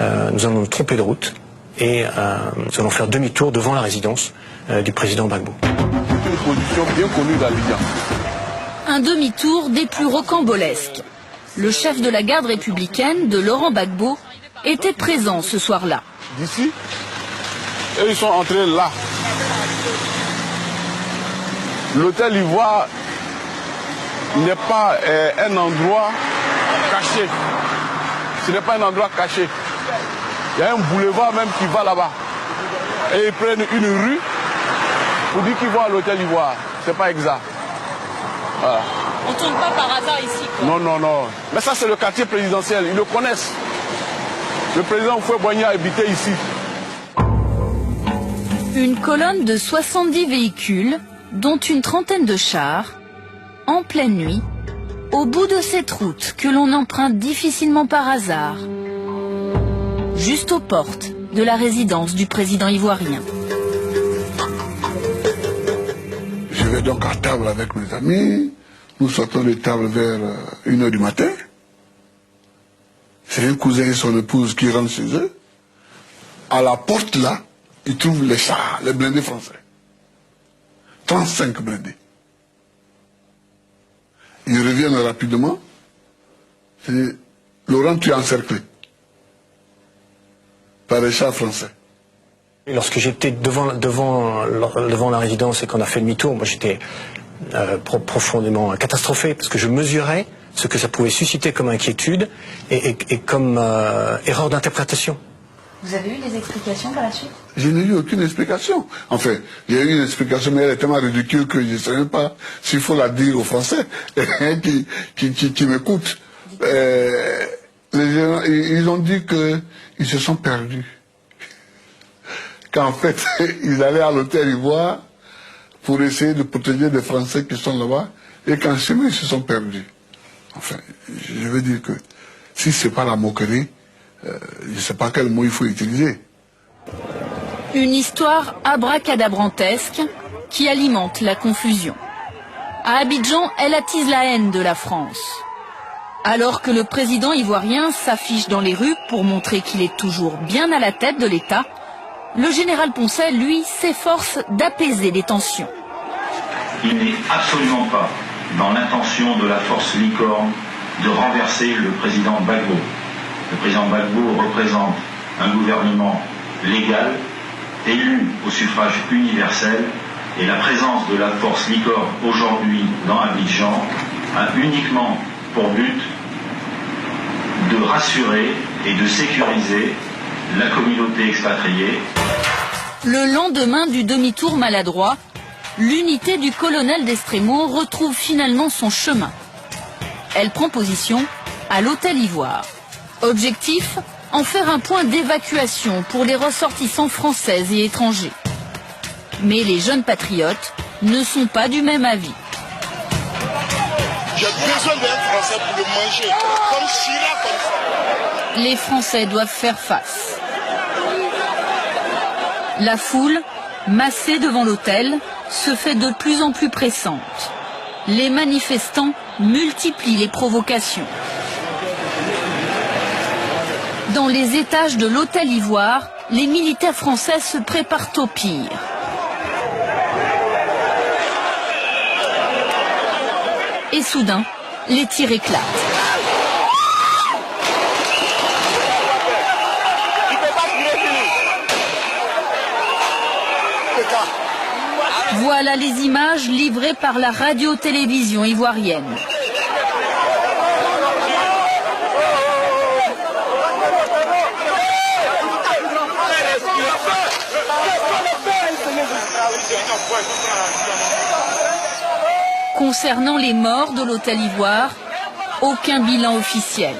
Nous allons nous tromper de route et nous allons faire demi-tour devant la résidence du président Gbagbo. Une position bien connue d'Abidjan. Un demi-tour des plus rocambolesques. Le chef de la garde républicaine de Laurent Gbagbo était présent ce soir-là. D'ici, et ils sont entrés là. L'hôtel Ivoire n'est pas un endroit caché. Ce n'est pas un endroit caché. Il y a un boulevard même qui va là-bas. Et ils prennent une rue pour dire qu'ils vont à l'hôtel Ivoire. C'est pas exact. Voilà. On ne tourne pas par hasard ici, quoi. Non, non, non. Mais ça, c'est le quartier présidentiel. Ils le connaissent. Le président Houphouët-Boigny habitait ici. Une colonne de 70 véhicules, dont une trentaine de chars, en pleine nuit, au bout de cette route que l'on emprunte difficilement par hasard, juste aux portes de la résidence du président ivoirien. Je vais donc à table avec mes amis. Nous sortons de table vers 1h du matin. C'est un cousin et son épouse qui rentrent chez eux. À la porte là, ils trouvent les chars, les blindés français. 35 blindés. Ils reviennent rapidement. C'est Laurent, tu es encerclé par les chars français. Et lorsque j'étais devant la résidence et qu'on a fait demi-tour, moi j'étais profondément catastrophé parce que je mesurais ce que ça pouvait susciter comme inquiétude et comme erreur d'interprétation. Vous avez eu des explications par la suite? Je n'ai eu aucune explication. Enfin, j'ai eu une explication, mais elle est tellement ridicule que je ne sais même pas s'il faut la dire aux Français qui m'écoutent. Les gens, ils ont dit qu'ils se sont perdus. Qu'en fait, ils allaient à l'hôtel Ivoire pour essayer de protéger les Français qui sont là-bas, et qu'en chemin, ils se sont perdus. Enfin, je veux dire que si ce n'est pas la moquerie, je ne sais pas quel mot il faut utiliser. Une histoire abracadabrantesque qui alimente la confusion. À Abidjan, elle attise la haine de la France. Alors que le président ivoirien s'affiche dans les rues pour montrer qu'il est toujours bien à la tête de l'État, le général Poncet, lui, s'efforce d'apaiser les tensions. Il n'est absolument pas dans l'intention de la force licorne de renverser le président Gbagbo. Le président Gbagbo représente un gouvernement légal, élu au suffrage universel, et la présence de la force licorne aujourd'hui dans Abidjan a uniquement pour but de rassurer et de sécuriser la communauté expatriée. Le lendemain du demi-tour maladroit, l'unité du colonel d'Estremo retrouve finalement son chemin. Elle prend position à l'hôtel Ivoire. Objectif, en faire un point d'évacuation pour les ressortissants français et étrangers. Mais les jeunes patriotes ne sont pas du même avis. J'ai besoin d'un Français pour le manger, comme Chirac, comme ça. Les Français doivent faire face. La foule, massée devant l'hôtel, se fait de plus en plus pressante. Les manifestants multiplient les provocations. Dans les étages de l'hôtel Ivoire, les militaires français se préparent au pire. Et soudain, les tirs éclatent. Voilà les images livrées par la radio-télévision ivoirienne. Concernant les morts de l'hôtel Ivoire, aucun bilan officiel.